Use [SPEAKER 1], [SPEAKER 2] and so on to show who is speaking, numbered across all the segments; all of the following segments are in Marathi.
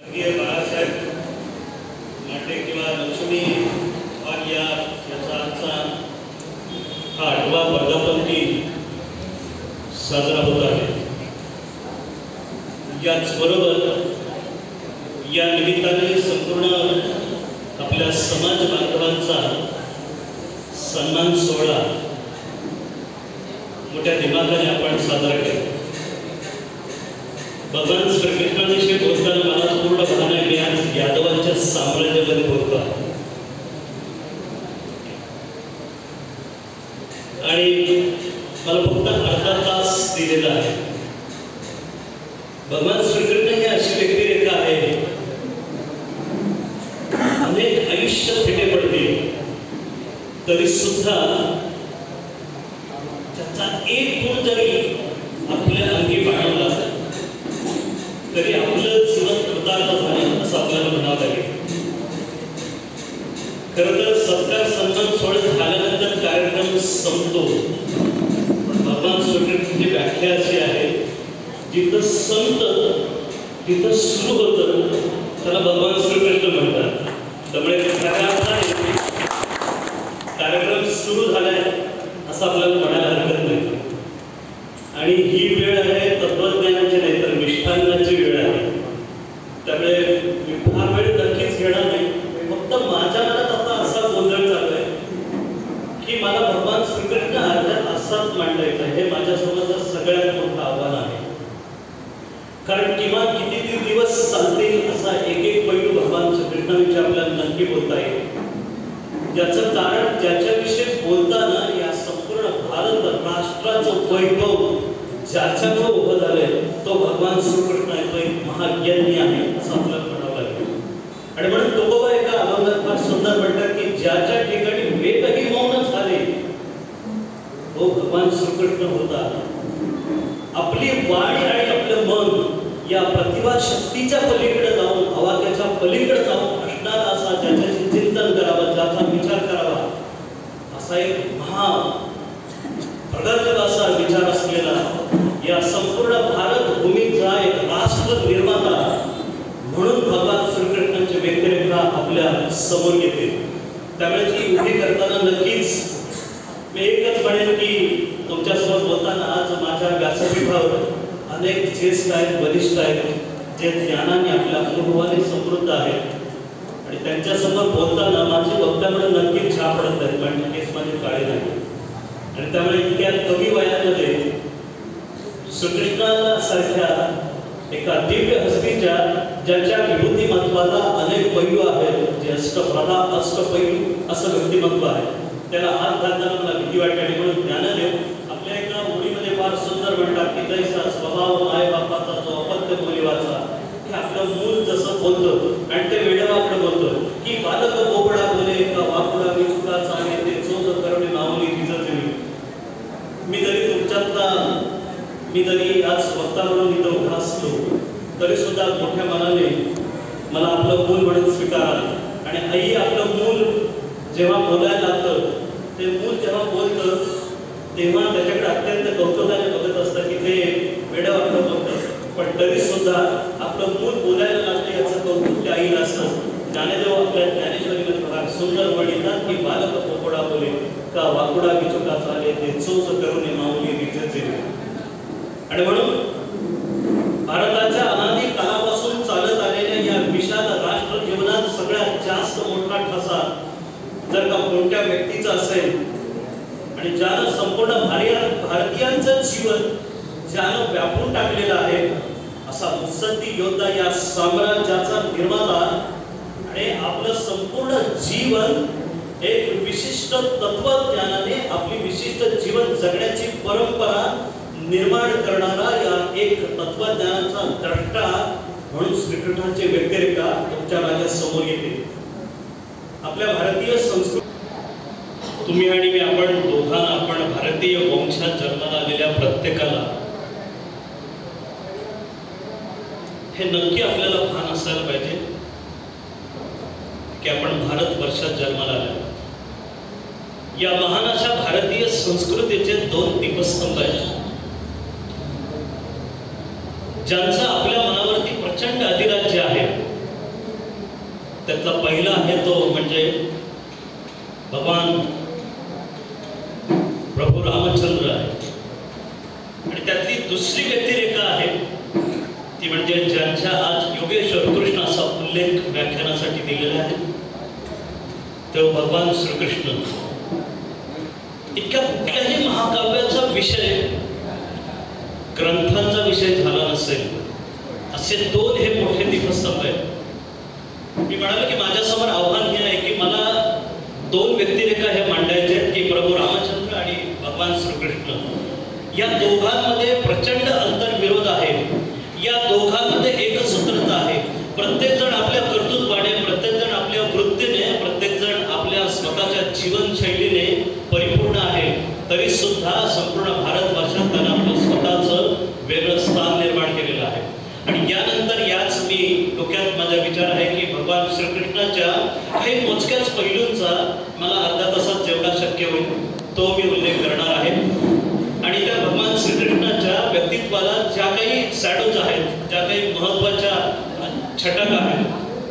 [SPEAKER 1] बाळासाहेब नाट्य किंवा लक्ष्मी और याचा आजचा हा 8वा वर्धापन दिन साजरा होत आहे। याचबरोबर या निमित्ताने संपूर्ण आपल्या समाज बांधवांचा सन्मान सोहळा मोठ्या दिमागाने आपण साजरा केला। भगवान श्रीकृष्णाविषयी बोलताना मला पूर्ण भावना आहे, आज यादवांच्या साम्राज्यामध्ये बोलतो आणि मला फक्त अर्धा तास दिलेला आहे। भगवान श्रीकृष्ण ही अशी व्यक्तिरेखा आहे, अनेक आयुष्य फेटे पडते तरी सुद्धा त्याचा एक गुण जरी आपल्या अंगी बाळगला तरी आपलं जीवन कृतार्थ झालं असं आपल्याला म्हणावं लागेल। खरं तर सत्कार सन्मान सोहळा झाल्यानंतर कार्यक्रम संपतो, पण भगवान श्रीकृष्णाची व्याख्या अशी आहे, जिथं संत तिथं सुरू होतं त्याला भगवान श्रीकृष्ण म्हणतात। त्यामुळे कार्यक्रम सुरू झालाय असं आपल्याला म्हणायला हरकत नाही। आणि ही वेळ आहे तत्वज्ञानाची नाही तर निष्ठांची वेळ आहे। त्यामुळे हा वेळ नक्कीच घेणार नाही। फक्त माझ्या मनात आता असा गोंधळ चालू आहे की मला भगवान श्रीकृष्ण अर्ध्या तासात मांडायचं हे माझ्यासमोर सगळ्यात मोठं आव्हान आहे। कारण किमान किती दिवस चालतील असा एक पैलू भगवान श्रीकृष्णाविषयी आपल्याला नक्की बोलता येईल। याचं कारण ज्याच्याविषयी बोलताना या संपूर्ण भारत राष्ट्राचं वैभव ज्याच्यामुळे उभं झालंय तो भगवान श्रीकृष्ण आहे, तो एक महाज्ञानी आहे असं आपल्याला म्हणावं लागेल। आणि म्हणून तुकोबा एका अभंगात फार सुंदर म्हणतात की ज्याच्या ठिकाणी वेदही मौन झाले तो भगवान श्रीकृष्ण होता। आपली वाणी आणि आपलं मन या प्रतिभा शक्तीच्या पलीकडे जाऊन आवाक्याच्या पलीकडे जाऊन असणारा असा ज्याच्याशी चिंतन करावं, ज्याचा विचार करावा असा एक महा प्रगल्भ असा विचार असलेला या संपूर्ण भारत भूमीचा एक राष्ट्र निर्माता म्हणून भगवान श्रीकृष्णांची व्यक्तिरेखा आपल्या समोर येते। त्यामुळे ती उभी करताना नक्कीच मी एकच म्हणेन की तुमच्यासमोर बोलताना आज माझ्या व्यासपीठावर अनेक ज्येष्ठ आहेत, वरिष्ठ आहेत, जे ज्ञानाने आपल्या अनुभवाने समृद्ध आहेत आणि त्यांच्यासमोर बोलताना माझी वक्त्यामुळे नक्कीच छाप पडत आहेत, पण हेच माझे काळे नाही। आणि त्यामुळे इतक्या कमी वयामध्ये श्रीकृष्णासारख्या एका दिव्य हस्तीच्या ज्याच्या विभूती महत्वाला अनेक पैलू आहेत, जे अष्टपैलू असं व्यक्तिमत्व आहे, त्याला हात घालताना मला भीती वाटते। आणि म्हणून ज्ञानदेव आपल्या एका ओळीमध्ये फार सुंदर म्हणतात की जैसा स्वभाव माय बापाचा जो अपत्य बोलीवाचा, हे आपलं मूल जसं बोलतं आणि ते वेडवाकडे बोलतं की बालक बोबडा बोले का वाकुडा विचुका चाले ते चोच करणे नावली तिजचली। मी जरी आज वक्ता म्हणून इथं उभा असलो तरी सुद्धा मोठ्या मनाने मला आपलं मूल म्हणून स्वीकाराल। आणि आई आपलं मूल जेव्हा बोलायला लागतं ते मूल जेव्हा बोलतं तेव्हा त्याच्याकडे अत्यंत कौतुकाने बघत असतं की ते वेडवाकडं बोलतं, पण तरी सुद्धा आपलं मूल बोलायला लागतं याचं कौतुक त्या आईला असतं। ज्ञानदेव आपल्या ज्ञानेश्वरीमध्ये फार सुंदर म्हणतात की बालक पोपडा बोले का वाकुडा विचुका चाले ते चोच करून माऊली रिजचे। आणि म्हणून भारताच्या अनादी काळापासून चालत आलेल्या या विशाल राष्ट्र जीवनात सगळ्यात जास्त मोठा ठसा जर का कोणत्या व्यक्तीचा असेल आणि ज्यानं संपूर्ण भारतीयांचं जीवन ज्यानं व्यापून टाकलेलं आहे असा मुत्सद्दी योद्धा, या साम्राज्याचा निर्माता आणि आपलं संपूर्ण जीवन एक विशिष्ट तत्वज्ञानाने आपली विशिष्ट जीवन जगण्याची परंपरा निर्माण करणारा या एक तत्वज्ञानाचा द्रष्टा म्हणून श्रीकृष्णाची व्यक्तिरेखा तुमच्या माझ्या समोर येते। आपल्या भारतीय संस्कृती तुम्ही आणि मी आपण दोघांना, आपण भारतीय वंशात जन्माला आलेल्या प्रत्येकाला हे नक्की आपल्याला भान असायला पाहिजे की आपण भारत वर्षात जन्माला आलो। या महान अशा भारतीय संस्कृतीचे 2 दीपस्तंभ आहेत ज्यांचं आपल्या मनावरती प्रचंड अधिराज्य आहे। त्यातला पहिला आहे तो म्हणजे भगवान प्रभू रामचंद्र आहे. आणि त्यातली दुसरी व्यक्तिरेखा आहे ती म्हणजे ज्यांच्या आज योगेश्वर कृष्ण असा उल्लेख व्याख्यानासाठी दिलेला आहे तो भगवान श्रीकृष्ण. इतक्या कुठल्याही महाकाव्याचा विषय ग्रंथांचा विषय झाला नसेल असे दोन हे मोठे दीपस्तंभ आहेत. मी म्हणालो की माझ्यासमोर आव्हान हे आहे की मला दोन व्यक्तिरेखा हे मांडायचे आहेत की प्रभू रामचंद्र आणि भगवान श्रीकृष्ण. या दोघांमध्ये प्रचंड अंतर्विरोध आहे. या दोघांमध्ये एकसूत्रता आहे. प्रत्येक जण आपल्या कर्तृत्वाने, प्रत्येक जण आपल्या वृत्तीने, प्रत्येक जण आपल्या स्वतःच्या जीवनशैलीने परिपूर्ण आहे. तरी सुद्धा संपूर्ण भारतवर्षात त्यानं आपलं स्वतःचं वेगळं स्थान निर्माण केलेलं आहे. आणि यानंतर याच मी डोक्यात माझा विचार आहे की भगवान श्रीकृष्णाच्या काही मोजक्याच पैलूंचा मला अर्ध्या तासात जेवढा शक्य होईल तो मी उल्लेख करणार आहे. आणि त्या भगवान श्रीकृष्णाच्या व्यक्तित्वाला ज्या काही शॅडोज आहेत, ज्या काही महत्त्वाच्या छटक आहेत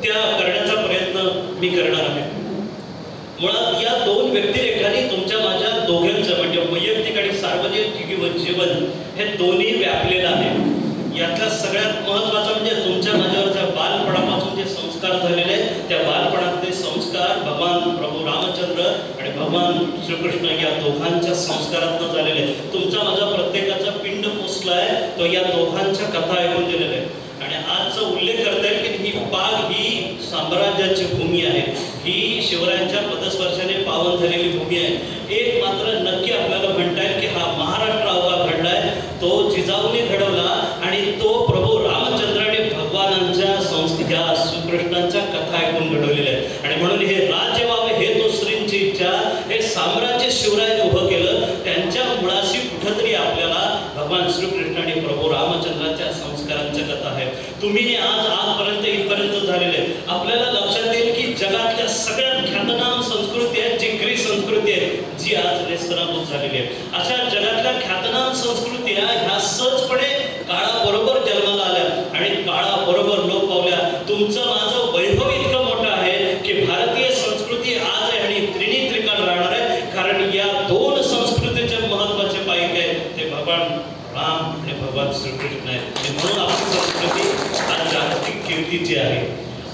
[SPEAKER 1] त्या करण्याचा प्रयत्न मी करणार आहे. मुळात या दोन व्यक्तिरेखांनी तुमच्या माझ्या दोघांचं म्हणजे वैयक्तिक आणि सार्वजनिक जीवन हे दोन्ही व्यापलेलं आहे. यातला सगळ्यात महत्त्वाचा म्हणजे तुमच्या माझ्यावरच्या बालपणापासून जे संस्कार झालेले आहेत त्या बालपणातले संस्कार भगवान प्रभू रामचंद्र आणि भगवान श्रीकृष्ण या दोघांच्या संस्कारातून झालेले आहेत. तुमचा माझा प्रत्येकाचा पिंड पोचलाय तो या दोघांच्या कथा ऐकून दिलेल्या आहेत. आणि आजचा उल्लेख करता येईल की ही बाग ही साम्राज्याची भूमी आहे. ही शिवरायांच्या पदस्पर्शाने पावन झालेली भूमी आहे. एक मात्र नक्की आपल्याला म्हणता येईल की हा महाराष्ट्र अवघा घडलाय तो जिजाऊने घडवला आणि तो प्रभू रामचंद्र आणि भगवानांच्या संस्कृत्या श्रीकृष्णांच्या कथा ऐकून घडवलेल्या आहेत. आणि म्हणून हे राज्य व्हावे हे तो श्रींची इच्छा, हे साम्राज्य शिवरायाने उभं केलं. त्यांच्या मुळाशी कुठंतरी आपल्याला भगवान श्रीकृष्ण आणि प्रभू रामचंद्राच्या संस्कारांच्या कथा आहे. तुम्ही आज आजपर्यंत इथपर्यंत झालेले आपल्याला लक्षात येईल की जगातल्या सगळ्यात ख्यातनाम संस्कृती आहे जी ग्रीस संस्कृती आहे जी आज नेस्तनाबूत झालेली आहे. अशा जगातल्या ख्यातनाम संस्कृती ह्या सहजपणे काळाबरोबर जन्माला आल्या आणि काळाबरोबर लोप पावल्या. तुमचं माझं वैभव इतकं मोठं आहे की भारतीय संस्कृती आज आहे आणि त्रिकाळ राहणार आहे. कारण या दोन संस्कृतीचे महत्वाचे पाईक आहेत ते भगवान राम आणि भगवान श्रीकृष्ण आहेत. म्हणून आपली संस्कृती आज जागतिक कीर्तीची आहे.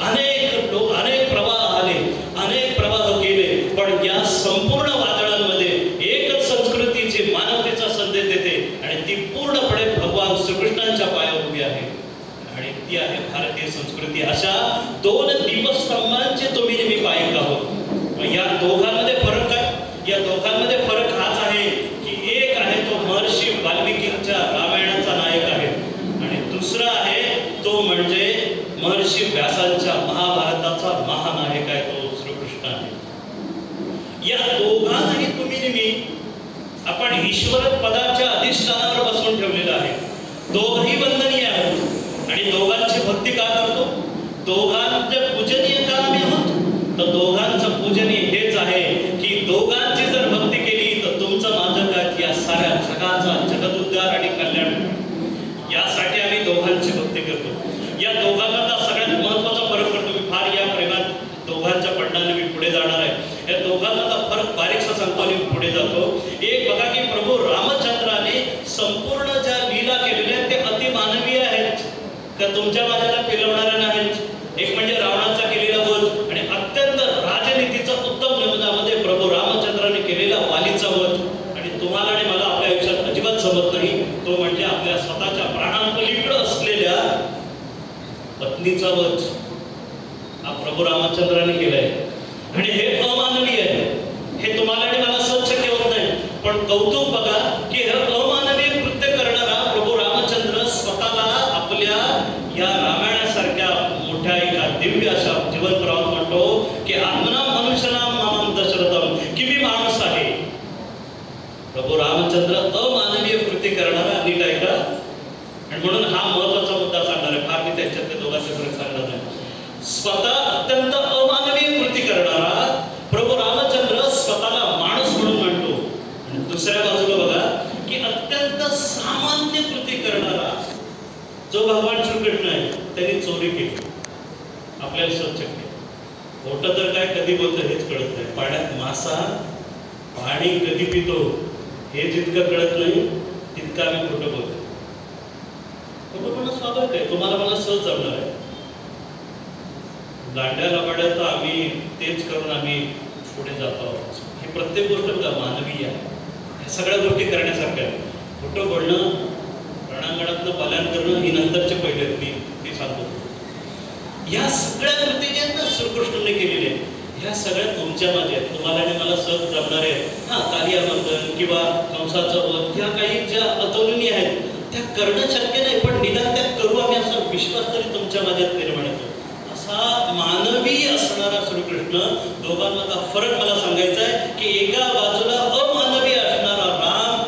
[SPEAKER 1] अनेक लोक, अनेक प्रवाह आले, अनेक प्रवाह गेले, पण या संपूर्ण वादळांमध्ये एकच संस्कृतीची मानवतेचा संदेश देते आणि ती पूर्णपणे भगवान श्रीकृष्णांच्या पायावर उभी आहे आणि ती आहे भारतीय संस्कृती. अशा दोन दीपस्तंभांचे तुम्ही नेहमी पायक आहोत. या दोघांमध्ये फरक आहे. या दोघांमध्ये फरक हाच आहे की एक आहे तो महर्षी वाल्मिकींच्या रामायणाचा नायक आहे आणि दुसरा आहे तो म्हणजे महर्षी व्यासांच्या महाभारताचा महानायक आहे तो श्रीकृष्ण आहे. या दोघांनाही तुम्ही नेहमी आपण ईश्वर पदाच्या अधिष्ठानावर बसवून ठेवलेलं आहे. दोघही वंदनीय आहेत आणि दोघांची भक्ती का करतो? दोघांचे पूजनीय का आम्ही आहोत? तर दोघांचं पूजनीय हेच आहे की दोघांची जर भक्ती केली तर तुमचं माझं काय या साऱ्या जगाचा जगदुद्धार आणि कल्याण. यासाठी आम्ही दोघांची भक्ती करतो. या दोघांना सगळ्यात महत्वाचा फरक पडतो. मी फार या प्रेमात दोघांच्या पडण्याने मी पुढे जाणार आहे. या दोघांना फरक बारीकसा सांगतो आणि पुढे जातो. एक बघा की प्रभू रामचंद्राने संपूर्ण ज्या लीला केलेल्या ते अतिमानवीय आहेत का तुमच्या माझ्याला पिलवणाऱ्या नाहीत. एक म्हणजे रावणाचा केलेला वध आणि अत्यंत राजनीतीचा उत्तम नमुनामध्ये प्रभू रामचंद्राने केलेला वालीचा वध. आणि तुम्हाला आणि मला आपल्या आयुष्यात अजिबात जमत नाही तो म्हणजे आपल्या स्वतःच्या प्राणांपलीकडे असलेल्या पत्नीचा वध हा प्रभू रामचंद्राने केलाय आणि हे अमानवीय आहे. हे तुम्हाला आणि मला सहज शक्य होत नाही. पण कौतुक बघा की हे अमानवीय कृत्य करणारा प्रभू रामचंद्र स्वतःला आपल्या या रामायणासारख्या मोठ्या एका दिव्य अशा जीवन प्रवाहात म्हणतो की आत्मना मनुष्यनाम मामम दशरथम की मी माणूस आहे. प्रभू रामचंद्र अमानवीय कृती करणारा नीट ऐका. आणि म्हणून हा महत्वाचा मुद्दा सांगणार आहे. फार मी त्यांच्यातल्या दोघांचे फरक सांगणार नाही. स्वतः अत्यंत अमानवीय कृती करणारा प्रभू रामचंद्र स्वतःला माणूस म्हणून म्हणतो आणि दुसऱ्या बाजूला बघा की अत्यंत सामान्य कृती करणारा जो भगवान श्रीकृष्ण आहे त्यांनी चोरी केली आपल्याला सहज शक्य. खोटं तर काय कधी बोलतो हेच कळत नाही. पाण्यात मासा पाणी कधी पितो हे जितकं कळत नाही तितकं आम्ही खोटं बोलतो. खोटं पण स्वाभाविक आहे, तुम्हाला मला सहज जमणार आहे. दांड्या लबाड्या तर आम्ही तेच करून आम्ही पुढे जातो आहोत. हे प्रत्येक गोष्ट बघा मानवीय आहे. ह्या सगळ्या गोष्टी करण्यासारख्या आहेत. खोटं बोलणं, रणांगणातलं पालन करणं ही नंतरचे पहिले मी सांगतो. या सगळ्या कृती ज्या आहेत ना श्रीकृष्णाने केलेल्या आहेत, ह्या सगळ्या तुमच्या माझ्या आहेत, तुम्हाला आणि मला सहज जमणार आहेत. हां, कार्यामंथन किंवा कंसाचं वध ह्या काही ज्या अतुलनीय आहेत त्या करणं शक्य नाही, पण निदान त्या करू आम्ही असा विश्वास तरी तुमच्या माझ्यात निर्माण येतो. असा मानवी असणारा श्रीकृष्ण, दोघांमधला फरक मला सांगायचा आहे की एका बाजूला अमानवी असणारा राम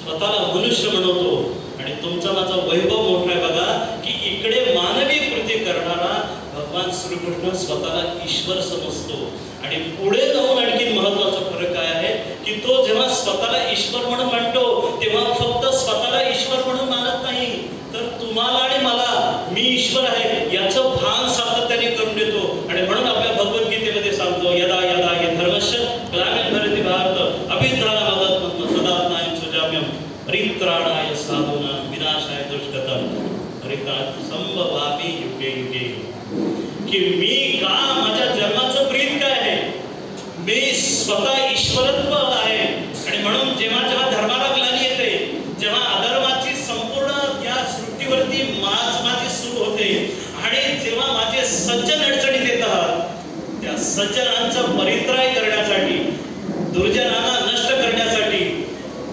[SPEAKER 1] स्वतःला मनुष्य म्हणवतो आणि तुमचा माझा वैभव मोठा आहे बघा की इकडे मानवी कृती करणारा भगवान श्रीकृष्ण स्वतःला ईश्वर समजतो. आणि पुढे जाऊन आणखी महत्वाचा फरक काय आहे की तो जेव्हा स्वतःला ईश्वर म्हणून म्हणतो तेव्हा फक्त स्वतःला ईश्वर म्हणून मानत नाही, तर तुम्हाला आणि मला मी ईश्वर आहे याचं भान सातत्याने करून देतो. आणि म्हणून आपल्या भगवद्गीतेमध्ये सांगतो यदा यदा हे धर्मस्य ग्लानिर्भरति भारत अभ्युत्थानमधर्मस्य सदात्मानं सुजाम्यं परित्राणाय साधूनां विनाशाय दुष्कृतं परित्राणाय संभवामि युगे युगे. की मी का, माझ्या जन्माचं प्रीत काय आहे, मी स्वतः ईश्वरत्व आहे. आणि म्हणून जेव्हा जेव्हा धर्माला ग्लानी येते, जेव्हा अधर्माची संपूर्ण या सृष्टीवरती माझी सुरू होते आणि जेव्हा माझे सज्जन अडचणीत येतात, त्या सज्जनांचा परित्राय करण्यासाठी, दुर्जनांना नष्ट करण्यासाठी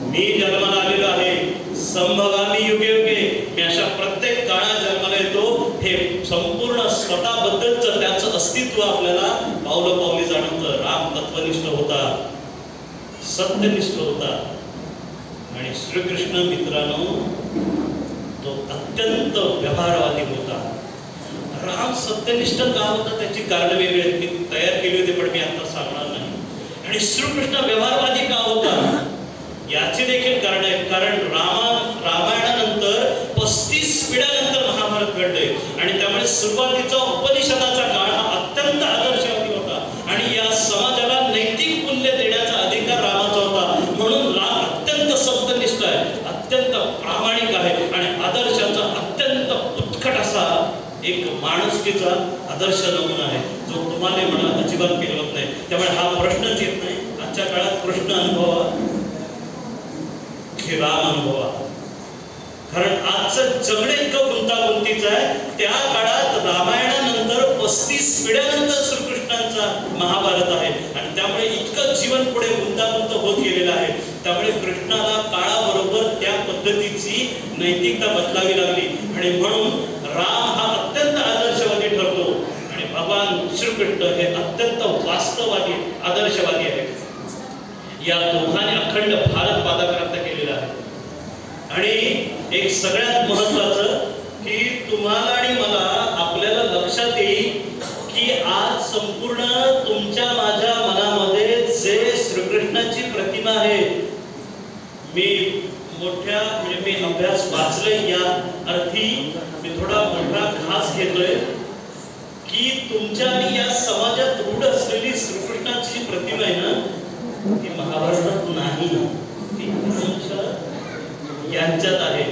[SPEAKER 1] मी जन्माला आलेलो आहे. संभवामी युगे युगे, मी अशा प्रत्येक काळात जन्माला येतो. हे संपूर्ण स्वतःबद्दलचं त्याचं अस्तित्व आपल्याला पावलं पावली जाणवतं. राम तत्वनिष्ठ होता, सत्यनिष्ठ होता आणि श्रीकृष्ण मित्रांनो तो अत्यंत व्यवहारवादी होता. राम सत्यनिष्ठ का होता त्याची कारण वेगळी आहेत, मी तयार केली होती पण मी आता सांगणार नाही. आणि श्रीकृष्ण व्यवहारवादी का होता याची देखील कारण आहे. कारण रामायणानंतर 35 पिढ्यानंतर महाभारत घडले आणि त्यामुळे सुरुवातीचा उपनिषदाचा काळ हा अत्यंत आदर्शवादी होता आणि या समाजाला नैतिक मूल्य देण्याचा अधिकार रामाचा होता. म्हणून राम अत्यंत सत्यनिष्ठ आहे, अत्यंत प्रामाणिक आहे आणि आदर्शाचा अत्यंत उत्कट असा एक माणुसकीचा आदर्श नमुना आहे जो तुम्हाला मला अजिबात केलं नाही. त्यामुळे हा प्रश्नच येत नाही आजच्या काळात कृष्ण अनुभवा की राम अनुभवा. कारण आजचं जगणं इतकं गुंतागुंतीचं आहे. त्या काळात रामायणानंतर 35 पिढ्यानंतर श्रीकृष्णांचा महाभारत आहे आणि त्यामुळे इतकं जीवन पुढे गुंतागुंत होत गेलेलं आहे. त्यामुळे कृष्णाला काळाबरोबर त्या पद्धतीची नैतिकता बदलावी लागली आणि म्हणून राम हा अत्यंत आदर्शवादी ठरतो आणि भगवान श्रीकृष्ण हे अत्यंत वास्तववादी आदर्शवादी आहे. या दोघांनी अखंड भारत पादाक्रांत केलेला आहे. आणि एक सगळ्यात महत्वाचं की तुम्हाला आणि मला आपल्याला लक्षात येईल की आज संपूर्ण तुमच्या माझ्या मनामध्ये जे श्रीकृष्णाची प्रतिमा आहे, मी मोठ्या म्हणजे मी अभ्यास वाचलंय या अर्थी मी थोडा मोठा घास घेतोय की तुमच्या आणि या समाजात रूढ असलेली श्रीकृष्णाची जी प्रतिमा आहे ना ती महाभारतात नाही, ती यांच्यात आहे.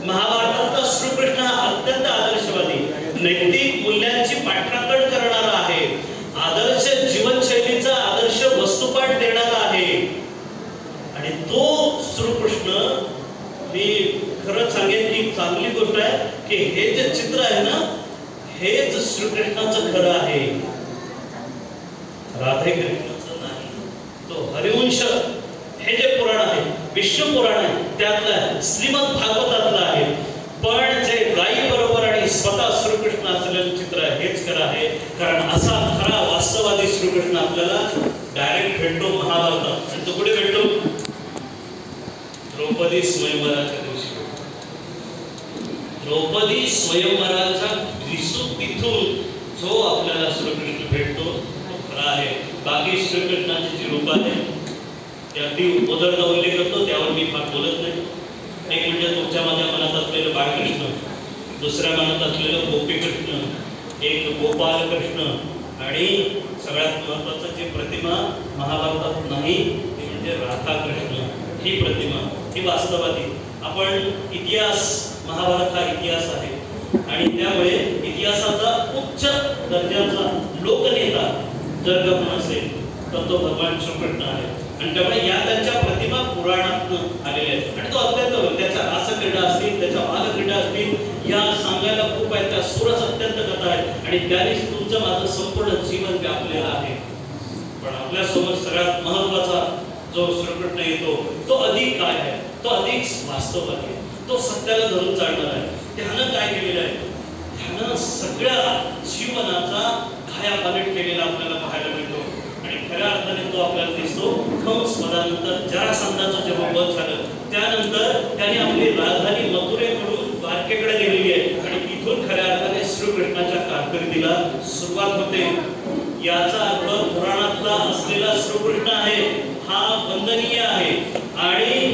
[SPEAKER 1] महाभारतातला श्रीकृष्ण अत्यंत आदर्शवादी, नैतिक मूल्यांची पाठराखण करणारा आहे, आदर्श जीवनशैलीचा आदर्श वस्तुपाठ देणारा आहे. आणि तो श्रीकृष्ण मी खरंच सांगेन की चांगली गोष्ट आहे की हे जे चित्र आहे ना हेच श्रीकृष्णाचं खरं आहे, राधे कृष्णाचं नाही. तो हरिवंश हे जे पुराण आहे, विष्णू पुराण आहे, त्यातलं श्रीमद भागवतातलं आहे. पण जे गायी बरोबर आणि स्वतः श्रीकृष्ण असलेलं चित्र आहे हेच खरं आहे. कारण असा खरा वास्तववादी श्रीकृष्ण आपल्याला डायरेक्ट भेटतो महाभारतात. आणि तो कुठे भेटतो? द्रौपदी स्वयंवराच्या दिवशी. द्रौपदी स्वयंवराच्या तिथून जो आपल्याला श्रीकृष्ण भेटतो तो खरा आहे. बाकी श्रीकृष्णाची जी रूप आहे ते अगदी उदाहरण उल्लेख करतो, त्यावर मी फार बोलत नाही. एक म्हणजे तुमच्या माझ्या मनात असलेलं बाळकृष्ण, दुसऱ्या मनात असलेलं गोपीकृष्ण, एक गोपालकृष्ण आणि सगळ्यात महत्त्वाचं जी प्रतिमा महाभारतात नाही ती म्हणजे राधाकृष्ण ही प्रतिमा, ही वास्तवादी. आपण इतिहास, महाभारत हा इतिहास आहे आणि त्यामुळे इतिहासाचा उच्च दर्जाचा लोकनेता जर का कोण असेल तर तो भगवान श्रीकृष्ण आहे. आणि त्यामुळे या त्यांच्या प्रतिमा पुराणातून आलेल्या आहेत आणि तो अत्यंत त्याच्या रासक्रीडा असतील, त्याच्या बालक्रीडा असतील, या सांगायला खूप आहेत. त्या सुरस अत्यंत कथा आहेत आणि त्यानेच तुमचं माझं संपूर्ण जीवन व्यापलेलं आहे. पण आपल्यासोबत सगळ्यात महत्वाचा जो श्रीकृष्ण येतो तो अधिक काय आहे, तो अधिक वास्तववादी आहे, तो सत्याला धरून चालणार आहे. त्यानं काय केलेलं आहे, त्यानं सगळ्या जीवनाचा कायापालट केलेला आपल्याला पाहायला मिळतो आणि खऱ्या अर्थाने तो आपल्याला दिसतो कंस वधानंतर जरासंधाचं जेव्हा वध झालं त्यानंतर त्याने आपली राजधानी मथुरेकडून द्वारकेकडे गेलेली आहे आणि तिथून खऱ्या अर्थाने श्रीकृष्णाच्या कारकिर्दीला सुरुवात होते. याचा अर्थ पुराणातला असलेला श्रीकृष्ण आहे हा वंदनीय आहे आणि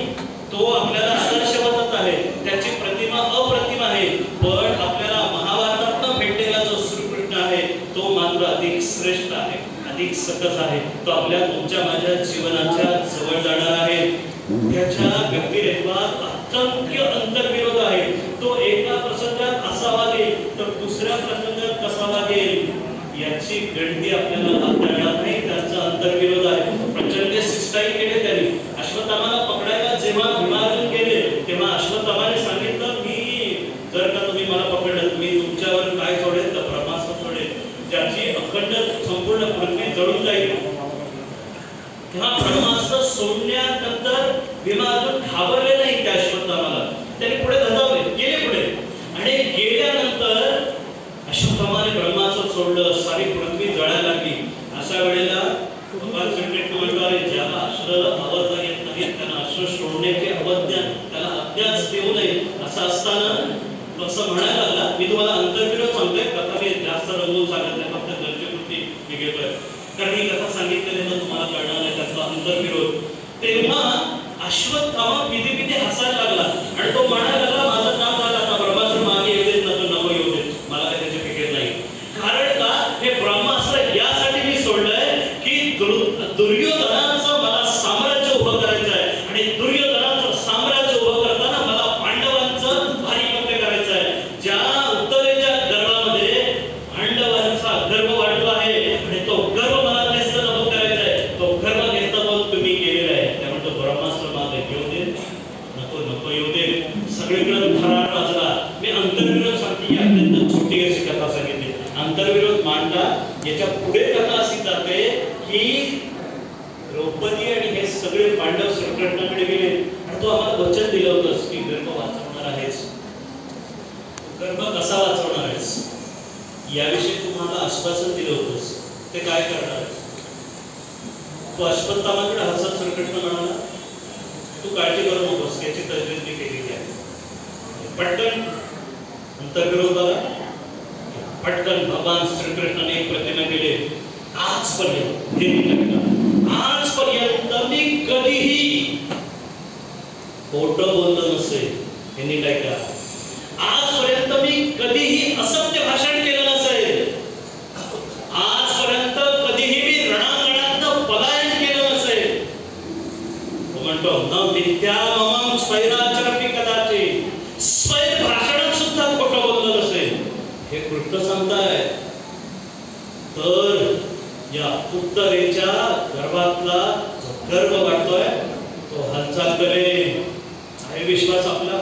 [SPEAKER 1] तो आपल्याला आदर्शवतच आहे, त्याची प्रतिमा अप्रतिम आहे. पण आपल्याला महाभारतात भेटलेला जो श्रीकृष्ण आहे तो मात्र अधिक श्रेष्ठ आहे, अधिक सकस आहे. तो आपल्या तुमच्या माझ्या जीवनाच्या जवळ जाणार आहे. त्याच्या व्यक्तिरेखात असंख्य अंतर्विरोध आहे. तो एका प्रसंगात असा वागेल तर दुसऱ्या प्रसंगात कसा वागेल याची गणती आपल्याला हाताळणार नाही. त्यांचा अंतर्विरोध आहे. प्रचंड शिष्टाई केले त्यांनी. अश्वत्थामाला पकडायला जेव्हा भीमार्जुन गेले तेव्हा अश्वत्थामाने सांगितलं की जर का तुम्ही मला पकडलं मी तुमच्यावर काय सोडेल तर ब्रह्मास्त्र सोडेल ज्याची अखंड संपूर्ण पृथ्वी जळून जाईल. तेव्हा ब्रह्मास्त्र सोडण्यानंतर भीमार्जुन घाबरले नाही त्या अश्वत्थामाला. त्यांनी पुढे धजावले, गेले पुढे आणि गेल्यानंतर अश्वत्थामाने ब्रह्मास्त्र सोडलं, सारी पृथ्वी जळायला लागली. अशा वेळेला भगवान श्रीकृष्ण म्हणतात ज्याला अश्र आवडता येत नाही त्यांना अश्र सोडण्याची अवज्ञा त्याला अज्ञाच देऊ नये. असं असताना असं म्हणायला लागला. मी तुम्हाला अंतर्विरोध सांगतोय, कथा मी जास्त रंगवून सांगत नाही, फक्त गरजेपुरती मी घेतोय कारण ही कथा सांगितलेली तर तुम्हाला कळणार नाही त्याचा अंतर्विरोध. तेव्हा अश्वत्थामा पिधी हसायला लागला आणि तो म्हणायला लागला माझं काम झालं, आता ब्रह्मास्त्र मागे येऊ देत ना तो नको येऊ देत, मला काही त्याची फिकीर नाही. कारण का हे ब्रह्मास्त्र यासाठी मी सोडलंय की दुर्योधनाचं मला साम्राज्य उभं करायचं आहे आणि दुर्योधनाचं साम्राज्य उभं करताना मला पांडवांचं भारीपत्य करायचं आहे. ज्या उत्तरेच्या गर्भामध्ये पांडवांचा गर्भ वाढतो आहे आणि तो गर्भ मला नेस्त नको करायचा आहे, तो गर्भ नेस्त मग तुम्ही केलेला आहे. त्यामुळे तो ब्रह्मास्त्र मागे येऊ दे नको येऊ दे सगळीकडे थरार वाजला. मी अंतर्विरोध सांगते ही अत्यंत छोटी अशी कथा सांगितली. अंतर्विरोध मांडला. याच्या पुढे कथा अशी जाते की द्रौपदी आणि हे सगळे पांडव श्रीकृष्णाकडे गेले आणि तो आम्हाला वचन दिलं होतंस की गर्भ वाचवणार आहेस, गर्भ कसा वाचवणार आहेस याविषयी तुम्हाला आश्वासन दिलं होतंस, ते काय करणार आहेस. तो अश्वत्थामाकडे हसत श्रीकृष्ण म्हणाला तू काळजी करू नकोस, याची तजवीज मी केलेली आहे. पटकन अंतर्विरोध आला. पटकन भगवान श्रीकृष्णाने एक प्रतिमा केली. आजपर्यंत मी कधीही खोटं बोललं नसेल. यांनी काय करा, आजपर्यंत मी कधीही असत्य भाषण केलं नसेल. आजपर्यंत कधीही मी रणांगणात पलायन केलं नसेल. तो म्हणतो न मिथ्या मम स्वैराचरपि कदाचित, स्वैर भाषणात सुद्धा खोटं बोललं नसेल. हे कृष्ण सांगताय. तर या उत्तरेच्या गर्भातला गर्भ वाढतोय तो हालचाल करेल. आहे विश्वास आपला.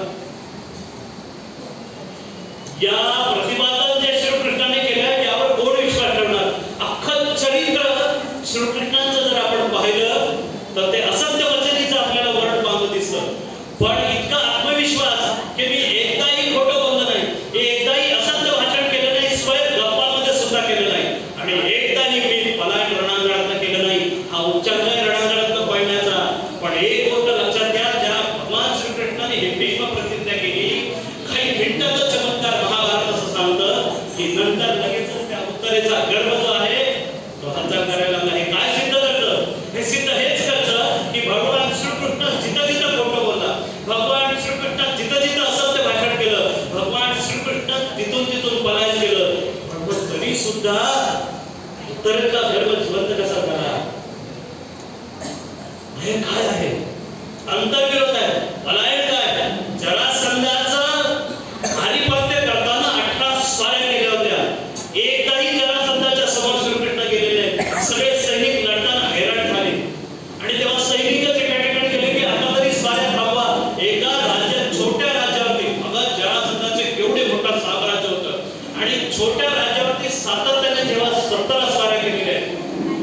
[SPEAKER 1] या प्रतिपादन जे श्रीकृष्णाने केलं यावर कोण विश्वास ठेवणार. अख्खं चरित्र श्रीकृष्णाचं जर आपण पाहिलं तर ते असत्य वचनीचं आपल्याला वर्ण मागं दिसतं. पण इतका आत्मविश्वास की मी एकदाही खोटं बोललो नाही, एकदाही असत्य भाषण केलं नाही, स्वयं गप्पामध्ये सुद्धा केलं नाही आणि एकदाही मी पलायन रणांगणात केलं नाही. हा उच्चांक रणांगणात पळण्याचा. पण एक गोष्ट लक्षात घ्या, ज्या भगवान श्रीकृष्णाने ही भीष्म प्रतिज्ञा केली काही मिनिटाचा चमत्कार महाभारत असं सांगतं की नंतर लगेचच त्या उत्तरेचा गर्भ जो आहे तो हालचाल करायला लागला. हे काय सिद्ध करतं? हे सिद्ध हेच करतं की भगवान श्रीकृष्ण जिथं जिथं खोटं बोलला, भगवान श्रीकृष्ण जिथं जिथं असत्य भाषण केलं, भगवान श्रीकृष्ण तिथून तिथून पलायन केलं, पण तरी सुद्धा तर का धर्म जिवंत कसा झाला? हे काय आहे? अंतर्विरोध आहे, पलायन काय? जरासंधाचा आधिपत्य करताना 18 स्वाऱ्या केल्या होत्या. एकदाही जरासंधाच्या समोर श्रीकृष्ण गेलेले नाही. सगळे सैनिक लढताना हैराण झाले आणि तेव्हा सैनिकच एका ठिकाणी गेले की आता तरी स्वाऱ्या थांबवा. एका राज्यात, छोट्या राज्यावरती, अगं जरासंधाचे केवढे मोठं साम्राज्य होतं आणि छोट्या राज्यावरती सातत्याने जेव्हा 17 स्वाऱ्या केलेल्या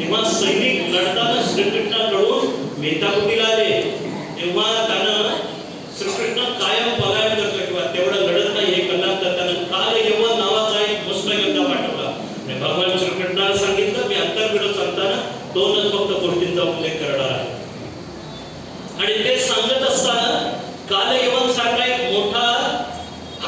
[SPEAKER 1] तेव्हा सैनिक लढताना श्रीकृष्णाकडून मेधाकुटीला आले. तेव्हा त्यानं श्रीकृष्ण कायम पलायन करतो किंवा तेवढं लढत नाही हे कळल्यानंतर त्यानं काल यवन नावाचा एक मुष्ट योद्धा पाठवला. भगवान श्रीकृष्णाने सांगितलं मी अंतर्विरोध सांगताना दोनच फक्त गोष्टींचा उल्लेख करणार आहे. आणि ते सांगत असताना काल यवन सारखा एक मोठा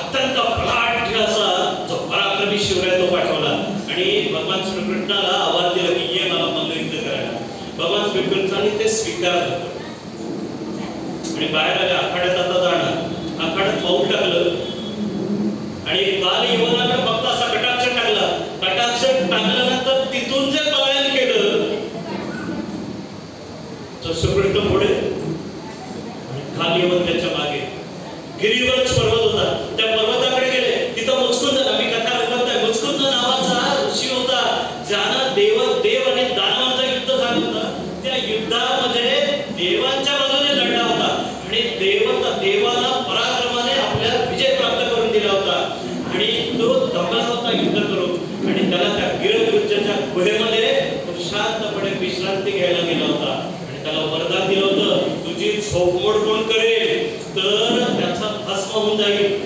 [SPEAKER 1] अत्यंत बलाढ्य असा जो पराक्रमी शिवराय तो पाठवला आणि भगवान श्रीकृष्णाला आवाज दिला की ये मला मल्लयुद्ध करायला. भगवान श्रीकृष्णाने ते स्वीकारलं आणि बाहेर आले. आखाड्यात आता जाणार, आखाड्यात पाऊल टाकलं आणि काल यवनाने फक्त असा कटाक्ष टाकला. कटाक्ष टाकल्यानंतर तिथून जे पलायन केलं तर श्रीकृष्ण पुढे आणि काल यवन त्याच्या मागे. गिरीवरच पर्वत होता, त्या पर्वताकडे गेले. तिथं मुचकुंद, मी कथा बोलत आहे, मुचकुंद नावाचा ऋषी होता ज्यानं देव आणि दानवांचं युद्ध झालं होतं. त्या युद्धामध्ये देवांच्या बाजूने लढला होता आणि देवाला पराक्रमाने आपल्या विजय प्राप्त करून दिला होता आणि तो दमला होता युद्ध करून आणि त्याला त्या गिरगुज्जाच्या गुहेमध्ये शांतपणे विश्रांती घ्यायला गेला होता आणि त्याला वरदान दिलं होतं तुझी झोपमोड कोण करेल तर त्याचा भस्म होऊन जाईल.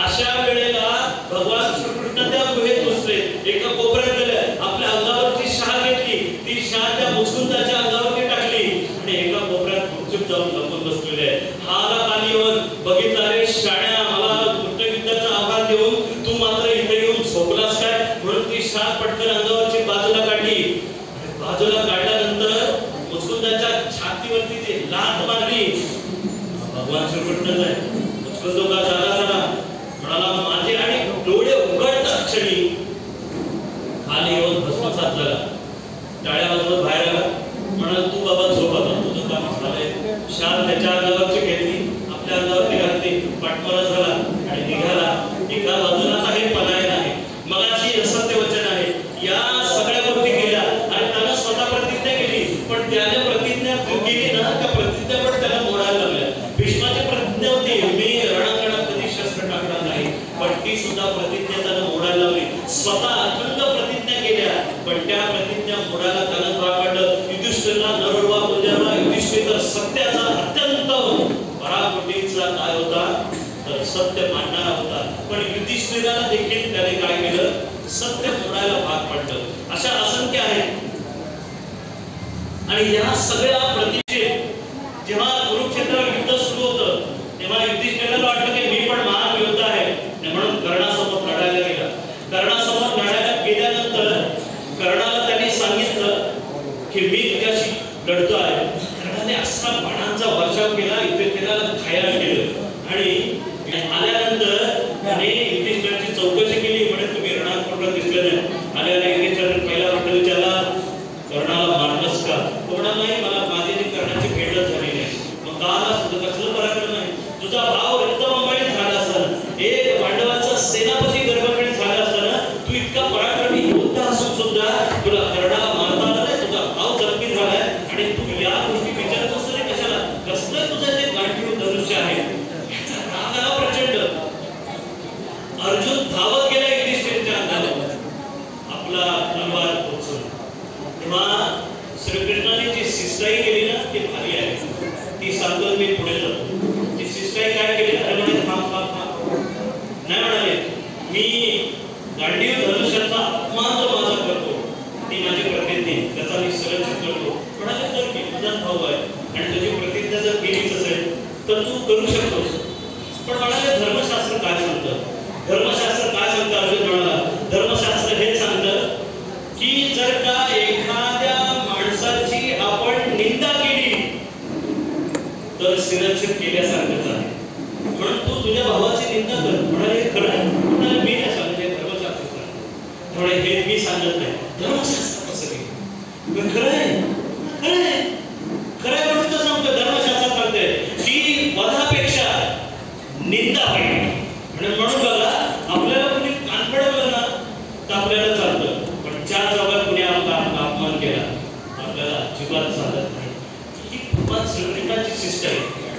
[SPEAKER 1] अशा वेळेला भगवान श्रीकृष्ण त्या गुहेत घुसले. एका कोपऱ्यात गेले, आपल्या अंगावरची शाल घेतली, ती शाल त्या मुचकुंदाच्या अंगावरती टाकली आणि एका कोपऱ्यात गुपचूप जाऊन लपून बसलेले. हा काल यवन बघितला, रे शाण्या, मला युद्धाचं आव्हान देऊन तू मात्र इथे येऊन झोपलास काय? म्हणून ती शाल पटकन अंगावरची बाजूला काढली. बाजूला काढल्यानंतर मुचकुंदाच्या छातीवरती जी लाथ मारली. भगवान श्रीकृष्ण मुचकुंद का झाला म्हणाला माझे आणि डोळे उघडतात क्षणी खाली येऊन भस्मसात झाला. टाळ्या वाजवत बाहेर आला. म्हणाला तू बाबा झोप, आता तुझं काम झालंय. शाल त्याच्या अंगावरची घेतली, आपल्या अंगावरती घातली, पाठमोरा झाला आणि निघाला. एका बाजूला हे पलायन आहे, मगाशी असत्य वचन आहे, या सगळ्या गोष्टी केल्या आणि त्यानं स्वतः प्रतिज्ञा केली. पण त्याने प्रतिज्ञा केली ना, त्या प्रतिज्ञा पण त्याला मोडायला लागल्या. भीष्माची प्रतिज्ञा होती मी रणांगणात कधी शस्त्र टाकणार नाही, पण ती सुद्धा प्रतिज्ञा त्यानं मोडायला लावली. स्वतः अखंड प्रतिज्ञा केल्या पण त्या प्रतिज्ञा मोडायला त्यानं भाग पाडलं. युधिष्ठिरला नरोडवा पुंजरवा. युधिष्ठिर तर सत्याचा अत्यंत पराकोटीचा काय होता तर सत्य मांडणारा होता, पण युधिष्ठिराला देखील त्याने काय केलं, सत्य मोडायला भाग पाडलं. अशा असंख्य आहेत. आणि या सगळ्या प्रतिष्ठे जेव्हा कुरुक्षेत्रावर युद्ध सुरू होतं तेव्हा युधिष्ठिराला वाटलं की मी पण महान योद्धा आहे म्हणून कर्णासमोर लढायला गेला. कर्णासमोर लढायला गेल्यानंतर कर्णाला त्यांनी सांगितलं की मी तुझ्याशी लढतो आहे. कर्णाने असा बाणांचा वर्षाव केला, युधिष्ठिराला खायला केलं आणि आल्यानंतर त्याने युधिष्ठिराची चौकशी केली. म्हणे तुम्ही रणात कुठं दिसले नाही. आल्याने युधिष्ठिराने पहिला प्रश्न विचारला कर्णाला मारलंस का? तो म्हणाला नाही, मला माझी कर्णाची भेटच झाली नाही. मग का आलास? तुझं कसलं पराक्रम आहे? तुझा भाव रक्तबंबाळीत झाला असताना, एक पांडवाचा सेनापती गर्भपीठ झाला असताना तू इतका पराक्रमी योद्धा असून सुद्धा तुला कर्णाला मारता आला नाही, तुझा भाव जखमी झालाय आणि तू या गोष्टी विचारतोस तरी कशाला? कसलं तुझं ते गांडीव धनुष्य आहे? याचा राग आला प्रचंड. अर्जुन धावत गेला युधिष्ठिराच्या अंगावर, आपला तलवार टोचून. तेव्हा श्रीकृष्णाने जी शिष्टाई केली ना ती भारी आहे. ती सांगतो मी पुढे जातो. ती शिष्टाई काय केली? अरे म्हणे थांब थांब थांब. नाही म्हणाले मी गांडीव धनुष्याचा अपमान जो माझा करतो ती माझी प्रतिज्ञा, त्याचा मी संरक्षण करतो. म्हणाले तर मी तुझाच भाऊ आहे आणि तुझी प्रतिज्ञा जर केलीच असेल तर तू करू शकतोस. पण म्हणाले धर्मशास्त्र काय सांगतं? धर्मशास्त्र काय सांगतं? अर्जुन म्हणाला धर्मशास्त्र हेच सांगतं की जर का एखाद्या माणसाची आपण निंदा केली तर शिरच्छेद केल्यासारखंच आहे. म्हणून तू तुझ्या भावाची निंदा कर. म्हणाले खरं आहे? म्हणाले मी नाही सांगत, हे धर्मशास्त्र सांगतं. म्हणाले हे मी सांगत नाही, धर्मशास्त्र कसं खरंय खरंय खरंय म्हणून तर सांगतो, धर्मशास्त्रात सांगते की वधापेक्षा निंदा होईल. म्हणून बघा, आपल्याला कुणी कान पडवलं ना तर आपल्याला चालतं, पण चार चौघात कुणी आपला अपमान केला आपल्याला अजिबात चालत नाही. ही भगवान श्रीकृष्णाची सिस्टम आहे.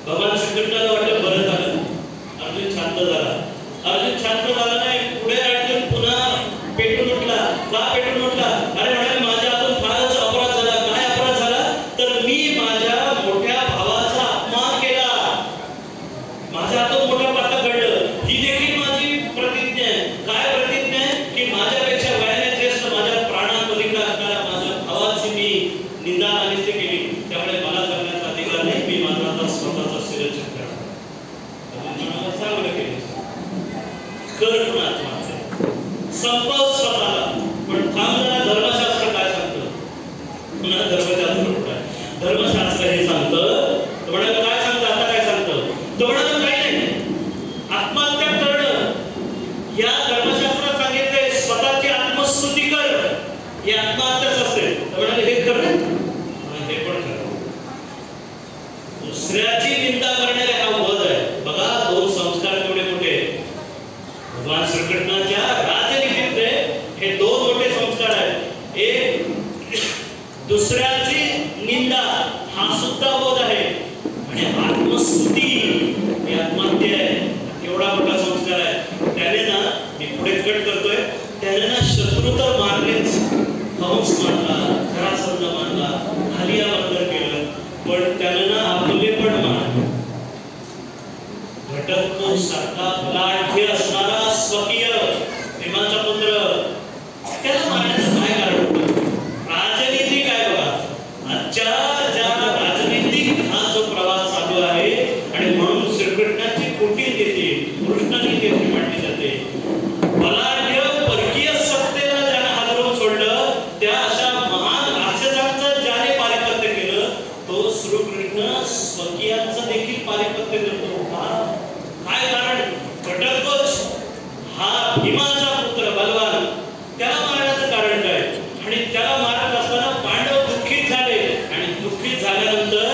[SPEAKER 1] भगवान श्रीकृष्णाला वाटलं बरं झालं, अर्जुन शांत झाला. अर्जुन शांत झाला नाही, पुढे अर्जुन पुन्हा पेटून उठला. का पेटून उठला? अरे म्हणाले, माझ्या हातून फारच अपराध झाला. काय अपराध झाला? तर मी माझ्या मोठ्या भावाचा अपमान केला, माझ्या हातून मोठा पातक घडलं. ही देखील माझी प्रतिज्ञा आहे. काय प्रतिज्ञा आहे? की माझ्यापेक्षा वयाने ज्येष्ठ, माझ्या प्राणांपलीकडे असणाऱ्या माझ्या भावाची मी निंदा अनिष्ट केली. त्यामुळे मला करण्याचा अधिकार नाही. मी माझा आता स्वतःचा शिरच्छेद करणार. चांगलं केलं. कर कुणाचा संपव स्वतःला. पण थांब जरा, धर्मशास्त्र काय सांगतं? पुन्हा धर्मशास्त्र काय? धर्मशास्त्र हे सांगतं, तो म्हणाला काय सांगतं? आता काय सांगतं? तो म्हणाला काही नाही, आत्महत्या करणं या धर्मशास्त्रात सांगितलंय. स्वतःची आत्मस्तुती कर, ही आत्महत्याच असते. तो म्हणाले हे खरं, हे पण खरं. दुसऱ्याची निंदा करणारे हा वध आहे. बघा, दोन संस्कार केवढे मोठे. भगवान श्रीकृष्णाच्या राजनीतीतले हे दोन मोठे संस्कार आहेत. एक, दुसऱ्याची निंदा हा सुद्धा बोध आहे, आणि आत्मस्तुती ही आत्महत्या आहे. एवढा मोठा संस्कार आहे. त्याने ना, मी पुढे कट करतोय, त्याने ना शत्रू तर मारलेच, कंस मारला, जरासंध मारला, आलिया बंदर केलं, पण त्याने ना आपले पण मारले. घटोत्कच सारखा बलाढ्य असणारा स्वकीय भीमाचा पुत्र, त्याला मारण्याचं काय कारण होतं? राजनीती काय बघा, आजच्या ज्या राजनीतिक हा जो प्रवास चालू आहे, आणि म्हणून श्रीकृष्णाची कुटीनीती, कृष्णनीती अशी मांडली जाते. बलाढ्य परकीय सत्तेला ज्याने हादरवून सोडलं, त्या अशा महान राक्षसांचं ज्याने पारिपत्य केलं, तो श्रीकृष्ण स्वकीयांचं देखील पारिपत्य करतो. काय कारण? घटोत्कच हा भीमाचा पुत्र बलवान, त्याला मारण्याचं कारण काय? आणि त्याला मारत असताना पांडव दुःखित झाले, आणि दुःखित झाल्यानंतर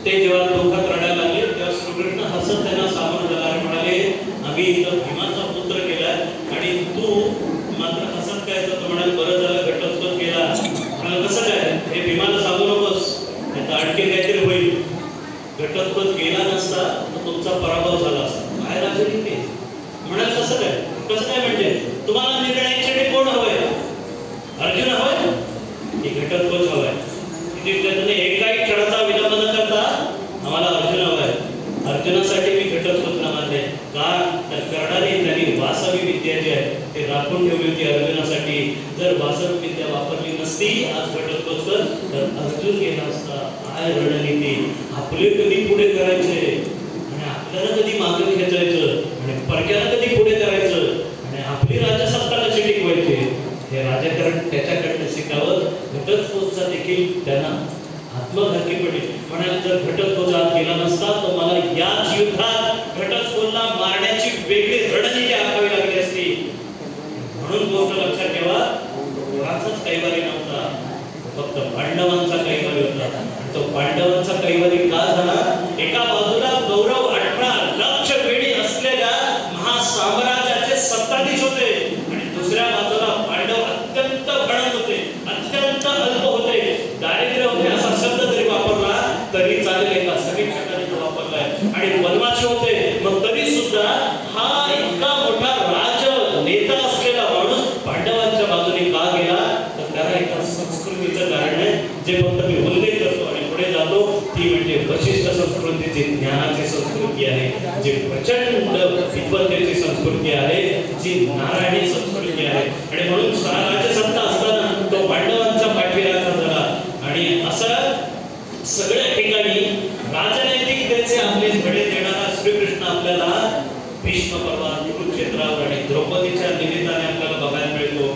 [SPEAKER 1] ते जेव्हा दुःखात रडायला लागले, तेव्हा श्रीकृष्ण हसत त्यांना सामोरं गेला आणि म्हणाले, आम्ही इथं भीमाचा पुत्र केलाय, आणि तू मात्र हसत काय? तर म्हणाले, बरं झालं घटोत्कच गेला. म्हणाले, कसं काय? हे भीमाला सांगू नकोस, आणखी काहीतरी होईल. घटोत्कच गेला नसता तर तुमचा पराभव झाला असता. काय राजनीती? म्हणाल कसं काय? कसं काय म्हणजे? तुम्हाला निर्णयासाठी कोण हवंय? अर्जुन हवंय की घटोत्कच हवंय? किती एकाही क्षणाचा विलंब न करता आम्हाला अर्जुन हवंय. अर्जुनासाठी मी घटोत्कचला मानले. का? तर कर्णाने त्यांनी वासवी विद्या जी आहे ते राखून ठेवली होती अर्जुनासाठी. जर वासवी विद्या वापरली नसती आज घटोत्कच, तर अर्जुन गेला असता. काय रणनीती! आपले कधी पुढे करायचे आणि आपल्याला कधी मागे खेचायचं, आणि परक्याला कधी पुढे करायचं, आणि आपली राजसत्ता कशी टिकवायची, हे राजकारण त्याच्याकडनं शिकावं. घटोत्कचचा देखील त्यांना आत्मघाती पडली. म्हणाले, जर घटोत्कच आज गेला नसता तर मला याच युद्धात घटोत्कचला मारण्याची वेगळी रणनीती आखावी लागली असती. म्हणून गोष्ट लक्षात ठेवा, कोणाचाच कैवारी नव्हता, फक्त पांडवांचा कैवारी होता. तो पांडवांचा कैवारी का झाला? एका बाजूला गौरव 18 लक्ष वेळी असलेल्या महासाम्राज्याचे सत्ताधीश होते, आणि दुसऱ्या बाजूला पांडव अत्यंत भणक होते, अत्यंत अल्प होते. दारिद्र्य होते असा शब्द जरी वापरला तरी चालेल, एका समीक्षकाने तो वापरलाय. आणि वनवासी होते, मग तरी सुद्धा हा इतका मोठा राज नेता असलेला माणूस पांडवांच्या बाजूने का गेला? तर त्याला एका संस्कृतीचं कारण आहे, जे फक्त मी उल्लेख करतो आणि पुढे जातो. ती म्हणजे वशिष्ठ संस्कृतीची, ज्ञानाची संस्कृती आहे, जी प्रचंड विद्वत्तेची संस्कृती आहे, जी नारायणी संस्कृती आहे. आणि म्हणून राज्यसत्ता असताना तो पांडवांचा पाठीराखा झाला. आणि असं सगळ्या ठिकाणी राजनैतिकतेचे आपले धडे देणारा श्रीकृष्ण आपल्याला भीष्म पर्वात, कुरुक्षेत्रावर आणि द्रौपदीच्या निमित्ताने आपल्याला बघायला मिळतो.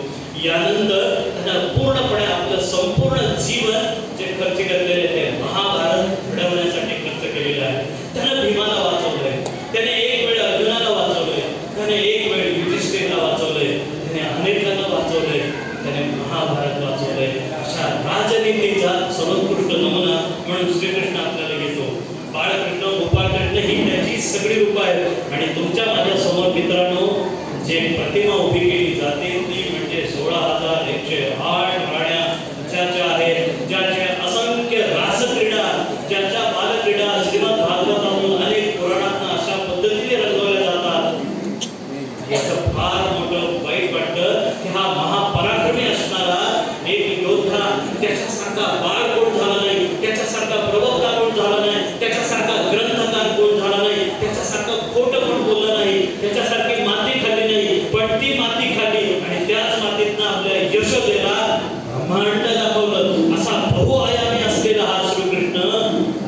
[SPEAKER 1] यानंतर त्यानं पूर्णपणे आपलं संपूर्ण जीवन जे खर्च केलेले ते महाभारत घडवण्यासाठी खर्च केलेलं आहे. त्यानं भीमाला वाचवलंय, त्याने एक वेळ अर्जुनाला वाचवलंय, त्याने एक वेळ युधिष्ठिरला वाचवलंय, त्याने अनेकांना श्रीकृष्ण आपल्याला घेतो. बाळकृष्ण, गोपाळकृष्ण ही त्याची सगळी रूपं आहेत. आणि तुमच्या माझ्या समोर मित्रांनो जे प्रतिमा उभी केली जाते ती म्हणजे 16,108 राण्या ज्याच्या आहेत, ज्याच्या असंख्य रासक्रीडा, ज्याच्या बालक्रीडा श्रीमद भागवतातून अनेक पुराणातून अशा पद्धतीने रंगवल्या जातात. याचं फार मोठं वाईट वाटतं की हा महापराक्रमी असणारा एक योद्धा त्याच्यासारखा बाळ कोण झाला नाही, त्याच्यासारखा प्रवक्ता कोण झाला नाही, त्याच्यासारखा ग्रंथकार कोण झाला नाही, त्याच्यासारखं खोटं कोण बोललं नाही, त्याच्यासारखी माती खाल्ली नाही, पण ती माती खाल्ली आणि त्याच मातीतनं आपल्या यशोदेला ब्रह्मांड दाखवलं. असा बहुआयामी असलेला हा श्रीकृष्ण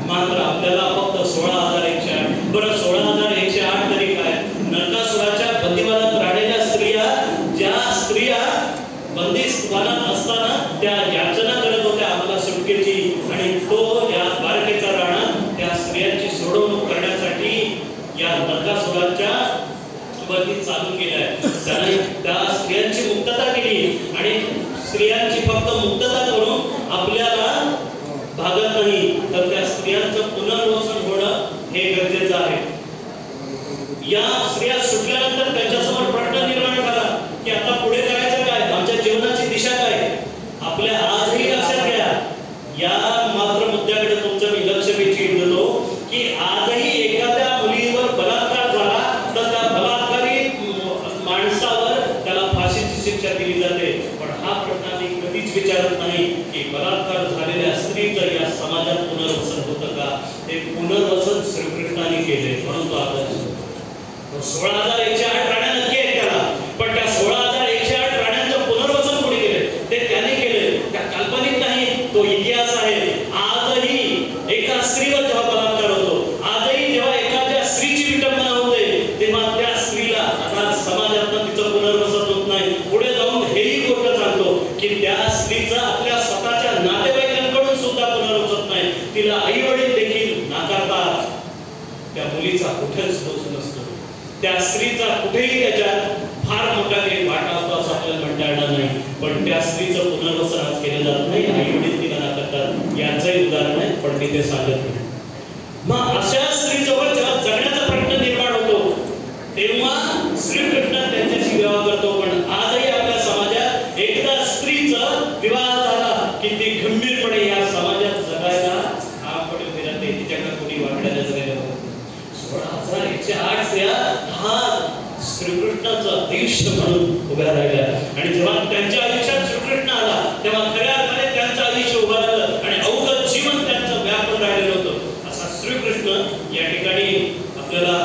[SPEAKER 1] मात्र आपल्याला फक्त 16,108. बरं 16,108 तरी काय, नरकासुराच्या बंदीवानात राहिलेल्या स्त्रिया, ज्या स्त्रिया बंदिवानात असताना त्या याचना करत होत्या आम्हाला सुटकेची, आणि तो या द्वारकेचा राणा त्या स्त्रियांची सोडवणूक करण्यासाठी या नरकासुराच्या वरती चालू केलाय. त्याने त्या स्त्रियांची मुक्तता केली आणि स्त्रियांची फक्त मुक्तता करून आपल्याला भागत नाही तर त्या स्त्रियांचं पुनर्वसन होणं हे गरजेचं आहे. या स्त्रिया सुटल्यानंतर त्यांच्यासमोर प्रश्न निर्माण झाला की आता पुढे करायचं काय, आमच्या जीवनाची दिशा काय. आपल्या आजही लक्षात घ्या, या मात्र मुद्द्याकडे तुमचं मी लक्ष वेधून देतो की आजही एखाद्या मुलीवर बलात्कार झाला तर त्या बलात्कारी माणसावर त्याला फाशीची शिक्षा दिली जाते. पण हा प्रश्न मी कधीच विचारत नाही की बलात्कार झालेल्या स्त्रीचं या समाजात पुनर्वसन होतं का. ते पुनर्वसन श्रीकृष्णाने केले म्हणून तो आदर्श. 16,108 राण्या नक्की आहेत त्याला, पण त्या 16,108 राण्यांचं पुनर्वसन कोणी केले ते त्याने केले. त्या काल्पनिक नाही, तो इतिहास आहे. आजही एका स्त्रीवर जेव्हा बलात्कार होतो, आजही जेव्हा एखाद्या स्त्रीची विटंबना होते, तेव्हा त्या स्त्रीला आता समाजातनं तिचं पुनर्वसन होत नाही. पुढे जाऊन हेही गोष्ट सांगतो की त्या स्त्रीचं आपल्या स्वतःच्या नातेवाईकांकडून सुद्धा पुनर्वसन नाही. तिला आई वडील देखील नाकारतात. त्या मुलीचा कुठेच दोष नसतो, त्या स्त्रीचा कुठेही त्याच्यात फार मोठा काही वाटा होतो असं आपल्याला म्हणता येणार नाही. पण त्या स्त्रीचं पुनर्वसन आज केलं जात नाही, आई वडील तिला नाकारतात. याचंही उदाहरण आहे, पण मी ते सांगत नाही. मग अशा स्त्रीजवळ जेव्हा जगण्याचा प्रश्न निर्माण होतो तेव्हा श्रीकृष्ण त्यांच्याशी विवाह करतो. पण आजही आपल्या समाजात एकदा स्त्रीचं विवाह झाला की ती गंभीरपणे या समाजात जगायला आपकडे उभी राहते. तिच्याकडे कोणी वाकड्याला जगायला बघत. 16,108 स्त्रिया हा श्रीकृष्णाचा आयुष्य म्हणून उभ्या राहिल्या. आणि जेव्हा त्यांच्या आयुष्यात श्रीकृष्ण आला तेव्हा खऱ्या अर्थाने त्यांचं आयुष्य उभं राहिलं आणि अवघड जीवन त्यांचं व्यापून राहिलेलं होतं. असा श्रीकृष्ण या ठिकाणी आपल्याला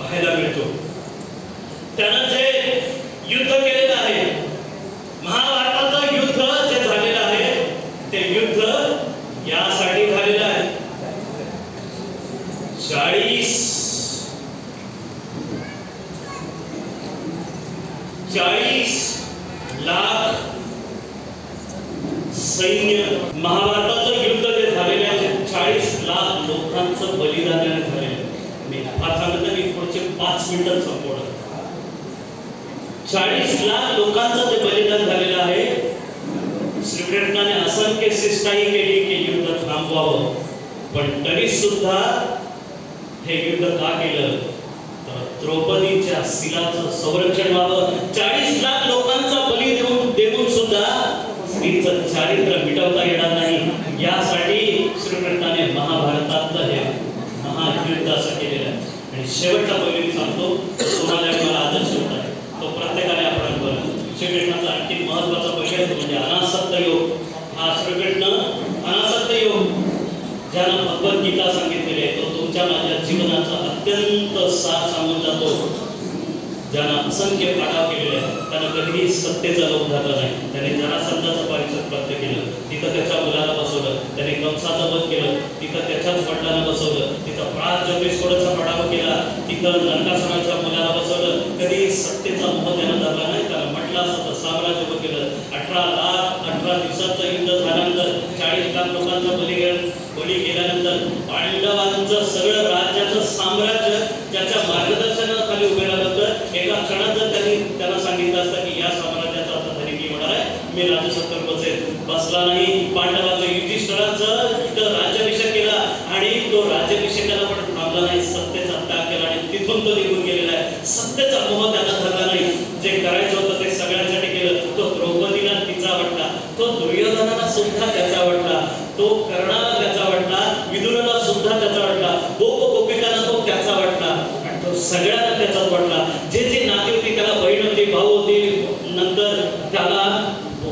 [SPEAKER 1] पाहायला मिळतो. त्यानं जे युद्ध केलेलं आहे, महाभारताचं युद्ध जे झालेलं आहे ते युद्ध यासाठी झालेलं आहे. 40 लाख सैन्य, महाभारताचं युद्ध जे झालेलं आहे 40 लाख लोकांचं बलिदान झालेलं आहे. मी फार सांगत नाही, पुढचे 5 मिनिटात संपवणार. 40 लाख लोकांचं जे बलिदान झालेलं आहे. श्रीकृष्णाने असंख्य शिष्टाई केली की युद्ध थांबवावं, पण तरी सुद्धा हे युद्ध का केलं तर द्रौपदीच्या शिलाचं संरक्षण व्हावं. 40 लाख लोकांचा बली देऊन सुद्धा स्त्रीचं चारित्र्य मिटवता येणार नाही. यासाठी श्रीकृष्णाने महाभारतातलं हे महायुद्ध असं केलेलं आहे. आणि शेवटचा पैलू सांगतो, तुम्हाला मला आदर्श होत आहे, तो प्रत्येकाने आपण बघा. श्रीकृष्णाचा आणखी महत्वाचा पैलू म्हणजे अनासक्त योग. हा श्रीकृष्ण अनासक्त योग ज्यानं भगवद्गीता सांगितलेली आहे, तो तुमच्या माझ्या जीवनाचा अत्यंत सार सांगून जातो. ज्यानं असंख्य पाडाव केलेले आहे, त्यानं कधीही सत्तेचा लोभ धरला नाही. त्याने जरासंधाचं परिषद प्राप्त केलं, तिथं त्याच्या मुलाला बसवलं. त्याने कंसाचं वध केलं, तिथं त्याच्याच वडिलांना बसवलं. तिथं प्राजोपेश्वराचा पडाव केला, तिथं नरकासुराच्या मुलाला बसवलं. कधी सत्तेचा मोह त्यानं धरला नाही. त्याला म्हटलं असं तर साम्राज्य उभं केलं. 18 दिवसाचं युद्ध झाल्यानंतर 40 लाख लोकांचा बली गेल्यानंतर पांडवांचं सगळं राज्याचं साम्राज्य ज्याच्या मार्गदर्शनाखाली उभे राहिलं होतं, एका क्षणात जर त्यांना सांगितलं असतं की या साम्राज्याचा आता धनी मी होणार आहे, मी राज्यसत्तेवर बसेल, बसला नाही. पांडवाचं युधिष्ठिराचं राज्याभिषेक राज्याभिषेकाला पण थांबला नाही, सत्तेचा त्याग केला आणि तिथून तो निघून गेलेला आहे. सत्तेचा मोह त्याला धरला नाही. जे करायचं होतं ते सगळ्यांसाठी केलं. तो द्रौपदीला तिचा आवडला, तो दुर्योधनाला सुद्धा त्याचा आवडला, तो कर्णाला त्याचा आवडला, विदुराला सुद्धा त्याचा आवडला, गोपिकांना तो त्याचा आवडला आणि तो सगळ्यांना त्याचाच वाटला. जे जे नाते होती, त्याला बहीण होती, भाऊ होती, नंतर त्याला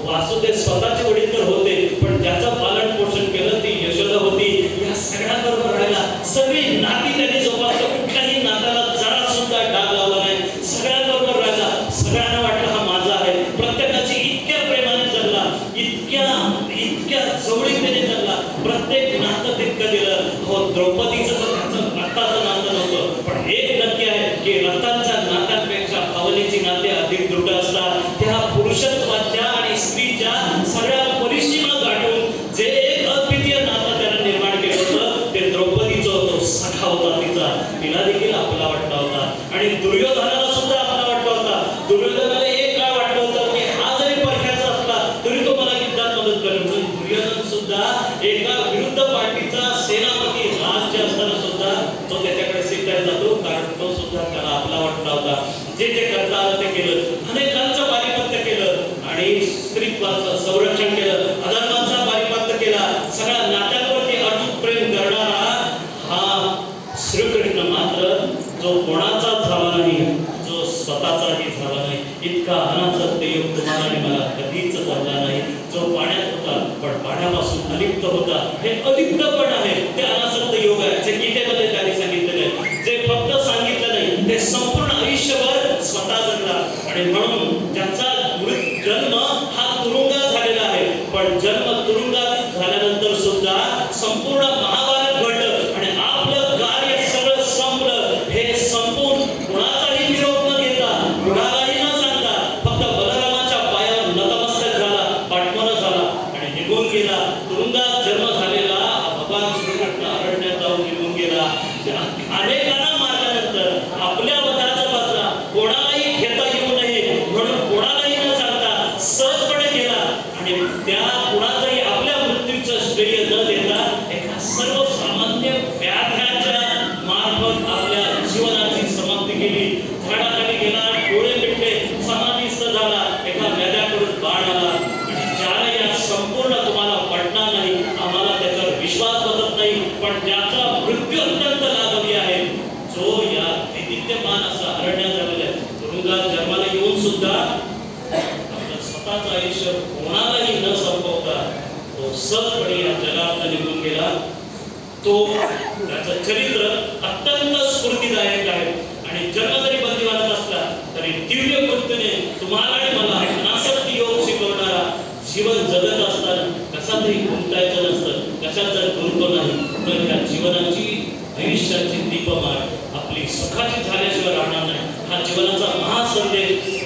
[SPEAKER 1] वासुदेव स्वतःचे वडील तर होते, पण ज्याचं पालन पोषण केलं ती यशोदा होती. या सगळ्यांबरोबर राहिला, सगळी नाती त्यांनी जोपासली, कुठल्याही नात्याला जरा सुद्धा डाग लावला नाही. सगळ्यांबरोबर राहिला, सगळ्यांना वाटलं हा माझा आहे. प्रत्येकाची इतक्या प्रेमाने जगला, इतक्या जवळीकतेने जगला, प्रत्येक नातं तितकं दिलं. हो, द्रौपदीचं तर त्याचं रक्ताचं नातं नव्हतं, पण एक नक्की आहे की रक्ताच्या नात्यांपेक्षा भावनेची नाते अधिक दृढ असतात. त्या पुरुषत्वाच्या आणि स्त्रीच्या सगळ्या परिसीमा गाठून जे एक अद्वितीय नातं त्याला निर्माण केलं होतं, ते द्रौपदीचं होतं. सखा होता तिचा, तिला देखील आपला वाटला होता आणि दुर्योधनाला सुद्धा आपला वाटला होता. दुर्योधनाला एक काय वाटलं होतं की हा जरी परख्याचा असला तरी तो मला युद्धात मदत करेल. दुर्योधन सुद्धा एका विरुद्ध पार्टीचा सेनापती राज्य असताना सुद्धा तो त्याच्याकडे शिकायला जातो, कारण तो सुद्धा त्याला आपला वाटला होता. जे जे करता आलं ते केलं, अनेकांचं पारिपत्य केलं आणि स्त्रीत्वाचं संरक्षण केलं, अधर्माचा पारिपत्य केला. सगळ्या नात्यांवरती अटूट प्रेम करणारा हा श्रीकृष्ण मात्र जो कोणाचा झाला नाही, जो स्वतःचाही झाला नाही, इतका अनासक्त योग तुम्हाला आणि मला कधीच झाला नाही. जो पाण्यात होता पण पाण्यापासून अलिप्त होता, हे अलिप्तपण आहे, ते अनासक्त योग आहे. जे गीतेमध्ये त्यांनी सांगितलेलं आहे, जे फक्त सांगितलं नाही, ते संपूर्ण आयुष्यभर स्वतः जगला. आणि म्हणून त्याचा जन्म हा तुरुंगात झालेला आहे, पण जन्म तुरुंगात झाल्यानंतर सुद्धा संपूर्ण महाभारत घडलं आणि आपलं कार्य सगळं संपलं. हे संपून कुणाचाही निरोप न घेता, कुणालाही न सांगता, फक्त बलरामाच्या पायावर नतमस्तक झाला, पाठमोरा झाला आणि निघून गेला. तुरुंगात जन्म झालेला भगवान श्रीकृष्ण अरण्यात जाऊन निघून गेला. अनेकांना मारल्यानंतर आपल्या वधाचा बदला कोणालाही घेता येऊ नये म्हणून कोणालाही न सांगता सहजपणे गेला आणि त्या कुणाचाही आपल्या मृत्यूचं श्रेय न देता एका सर्वसामान्य व्याध्याच्या मार्फत आपल्या जीवनाची समाप्ती केली. झाडाखाली गेला, डोळे मिटले, समाधीस्थ झाला, एका व्याध्याकडून बाण आला आणि ज्याला या संपूर्ण तुम्हाला पडणार नाही, आम्हाला त्याच्यावर विश्वास बसत नाही, पण ज्याचा मृत्यू अत्यंत लागली आहे, जो या विद्यमान असं अरण्यात झालेलं आहे, तुरुंगात जन्माला येऊन सुद्धा आपलं स्वतःचं आयुष्य कोणालाही न संपवता तो सहजपणे या जगात निघून गेला. तो त्याचं चरित्र अत्यंत स्फूर्तिदायक आहे आणि जन्म जरी बंदिवानात असला तरी दिव्य कृतीने तुम्हाला आणि मला अनासक्त योग शिकवणारा, जीवन जगत असताना कसा तरी गुंतायचं नसतं, कशात जर गुंतो नाही तर त्या जीवनाची आयुष्याची दीपमाळ आपली सुखाची झाल्याशिवाय राहणार नाही. हा जीवनाचा महासंदेश